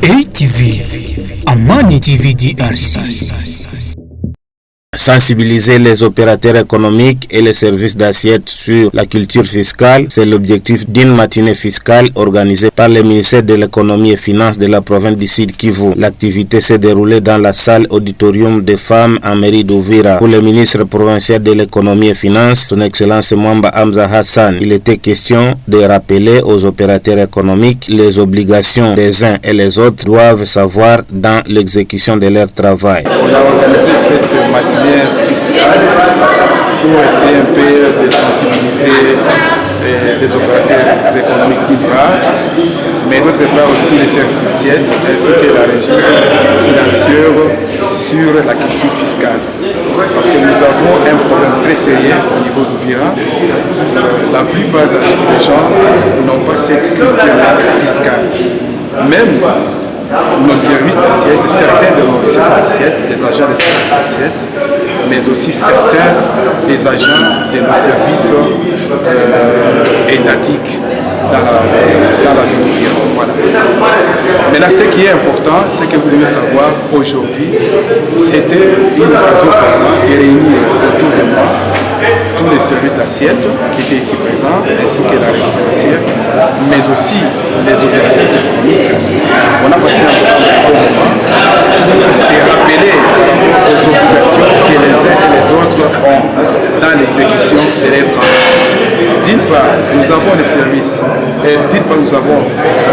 ATV, Amani TV DRC. Sensibiliser les opérateurs économiques et les services d'assiette sur la culture fiscale, c'est l'objectif d'une matinée fiscale organisée par le ministère de l'économie et finances de la province du Sud Kivu. L'activité s'est déroulée dans la salle auditorium des femmes en mairie d'Uvira. Pour le ministre provincial de l'économie et finances, son excellence Mwamba Hamza Hassan, il était question de rappeler aux opérateurs économiques les obligations des uns et les autres doivent savoir dans l'exécution de leur travail. On a organisé cette matinée fiscale pour essayer un peu de sensibiliser les opérateurs économiques d'une part, mais d'autre part aussi les services d'assiette ainsi que la régie financière sur la culture fiscale. Parce que nous avons un problème très sérieux au niveau d'Uvira. La plupart des gens n'ont pas cette culture fiscale. Même nos services d'assiette, certains de nos services d'assiette, les agents des services d'assiette, mais aussi certains des agents de nos services étatiques dans la ville d'Uvira. Voilà. Maintenant, ce qui est important, c'est que vous devez savoir aujourd'hui, c'était une occasion pour moi de réunir autour de moi tous les services d'assiette qui étaient ici présents, ainsi que la régie financière, mais aussi les opérateurs économiques. On a passé ensemble un bon moment pour se rappeler aux obligations que les uns et les autres ont dans l'exécution de leur travail. D'une part, nous avons les services, d'une part, nous avons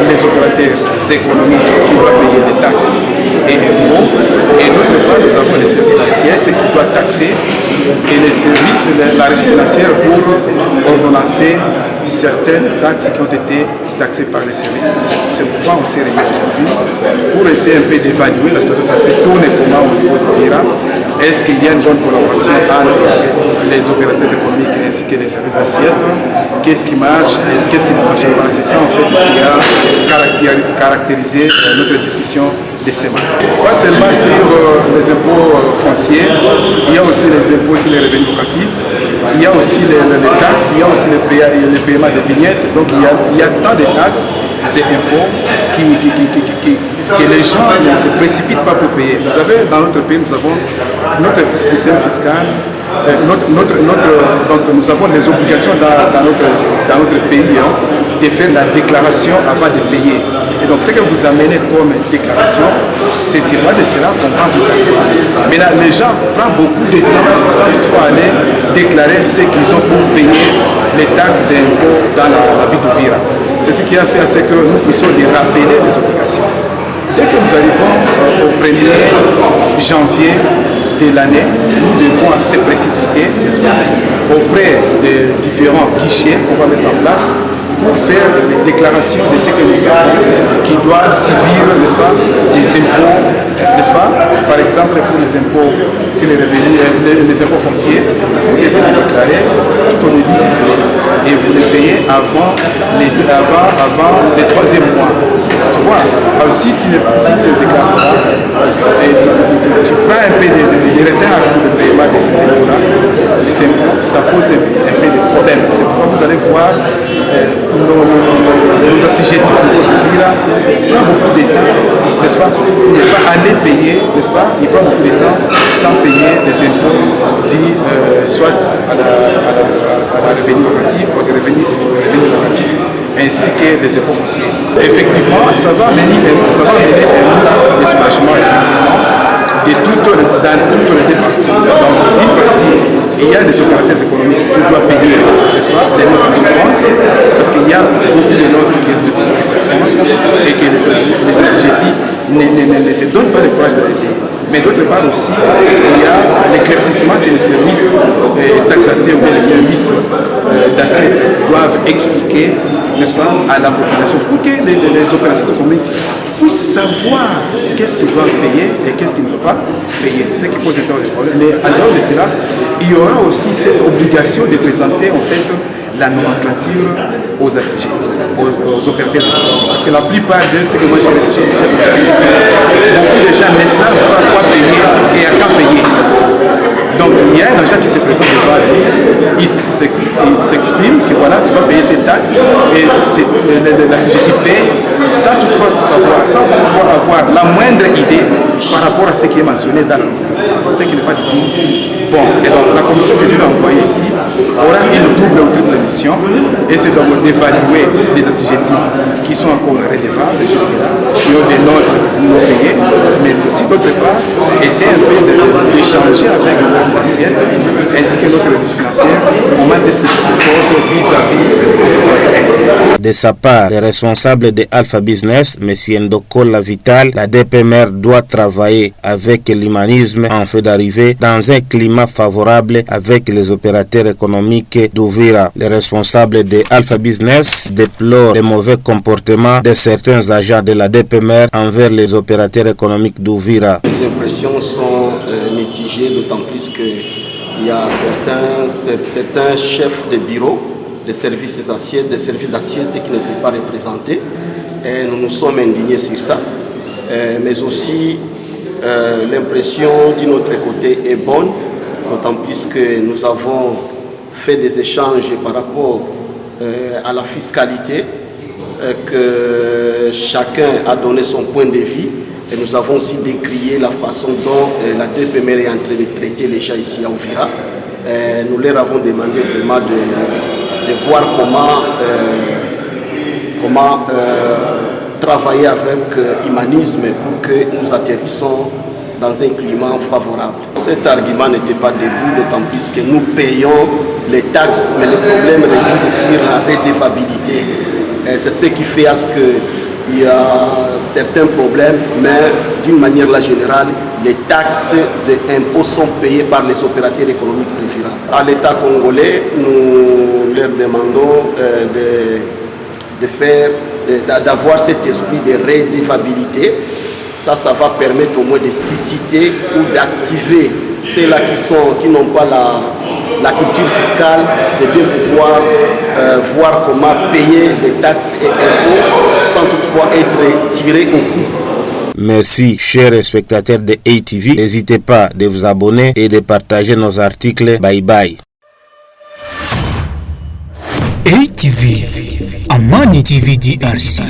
les opérateurs économiques qui doivent payer des taxes et impôts, et d'autre part, nous avons les services d'assiette qui doivent taxer et les services, la régie financière pour ordonnancer certaines taxes qui ont été taxées par les services d'assiette. C'est pourquoi on s'est réunis aujourd'hui pour essayer un peu d'évaluer la situation. Ça se tourne comment au niveau de l'IRA. Est-ce qu'il y a une bonne collaboration entre les opérateurs économiques ainsi que les services d'assiette? Qu'est-ce qui marche et qu'est-ce qui ne marche pas? C'est ça en fait qui a caractérisé notre discussion de ce matin. Pas seulement sur les impôts fonciers, il y a aussi les impôts sur les revenus locatifs, il y a aussi les taxes, il y a aussi le paiement des vignettes. Donc il y a tant de taxes et impôts que les gens ne se précipitent pas pour payer. Vous savez, dans notre pays, nous avons notre système fiscal, donc nous avons les obligations dans notre pays de faire la déclaration avant de payer. Et donc ce que vous amenez comme déclaration, c'est sur base de cela qu'on prend du taxe. Mais là, les gens prennent beaucoup de temps sans toutefois aller déclarer ce qu'ils ont pour payer les taxes et impôts dans la ville d'Uvira. C'est ce qui a fait que nous puissions les rappeler les obligations. Dès que nous arrivons au 1er janvier de l'année, nous devons se précipiter, n'est-ce pas, auprès des différents guichets qu'on va mettre en place pour faire les déclarations de ce que nous avons qui doivent subir, n'est-ce pas, des impôts, n'est-ce pas, par exemple pour les impôts sur les revenus, les impôts fonciers, vous devez les déclarer tout au début de l'année et vous les payez avant le 3e mois. Tu vois, alors si tu ne déclares pas, tu prends un peu de retard pour le paiement de ces impôts-là, ça pose un peu de problème. C'est pourquoi vous allez voir nos assujettis au niveau de Uvira prend beaucoup de temps, n'est-ce pas, pour ne pas aller payer, n'est-ce pas, il prend beaucoup de temps sans payer les impôts dits soit à la revenu locatif ou aux revenus locatifs ainsi que les impôts fonciers. Effectivement, ça va mener un soulagement effectivement dans toutes les deux parties. Donc d'une partie, il y a des opérateurs économiques qui doivent payer, n'est-ce pas, les notes de souffrance, parce qu'il y a beaucoup de notes qui résultent de souffrance et que les assujettis ne se donnent pas le courage de les payer. Mais d'autre part aussi, il y a l'éclaircissement que les services taxateurs ou les services d'assiette doivent expliquer, n'est-ce pas, à la population pour que les opérateurs économiques puissent savoir qu'est-ce qu'ils doivent payer et qu'est-ce qu'ils ne doivent pas payer. C'est ce qui pose un peu de problème. Mais en dehors de cela, il y aura aussi cette obligation de présenter en fait la nomenclature aux assujettis, aux opérateurs économiques. Parce que la plupart d'eux, c'est que moi j'ai déjà constaté, beaucoup de gens ne savent pas quoi payer et à quand payer. Donc il y a un agent qui se présente devant lui, il s'exprime que voilà, tu vas payer ces taxes et l'assujetti paye sans toutefois avoir la moindre idée par rapport à ce qui est mentionné dans la loi, ce qui n'est pas du tout bon. Et donc la commission que je vais envoyer ici aura une double ou triple mission, et c'est donc d'évaluer les assujettis qui sont encore redevables jusque-là, qui ont des notes non payées, mais aussi d'autre part, essayer un peu d'échanger avec nos associations ainsi que notre réseau financier, comment est-ce qu'ils se comportent vis-à-vis de sa part, les responsables de Alpha Business, M. Ndoko Lavital, la DPMR doit travailler avec l'humanisme en fait d'arriver dans un climat favorable avec les opérateurs économiques d'Uvira. Les responsables de Alpha Business déplorent le mauvais comportement de certains agents de la DPMR envers les opérateurs économiques d'Uvira. Les impressions sont mitigées, d'autant plus qu'il y a certains chefs de bureau des services d'assiette qui n'étaient pas représentés. Et nous nous sommes indignés sur ça. Mais aussi, l'impression d'un autre côté est bonne, d'autant plus que nous avons fait des échanges par rapport à la fiscalité, que chacun a donné son point de vue. Et nous avons aussi décrié la façon dont la DPMR est en train de traiter les gens ici à Uvira. Nous leur avons demandé vraiment de voir comment travailler avec humanisme pour que nous atterrissons dans un climat favorable. Cet argument n'était pas debout, d'autant plus que nous payons les taxes, mais le problème réside sur la redevabilité. C'est ce qui fait à ce qu'il y a certains problèmes, mais d'une manière générale, les taxes et impôts sont payés par les opérateurs économiques d'Uvira. À l'État congolais, nous leur demandons d'avoir cet esprit de redevabilité. Ça va permettre au moins de susciter ou d'activer ceux-là qui n'ont pas la culture fiscale, de bien pouvoir voir comment payer les taxes et impôts sans toutefois être tirés au cou. Merci, chers spectateurs de ATV. N'hésitez pas de vous abonner et de partager nos articles. Bye bye. ATV, Amani TV DRC.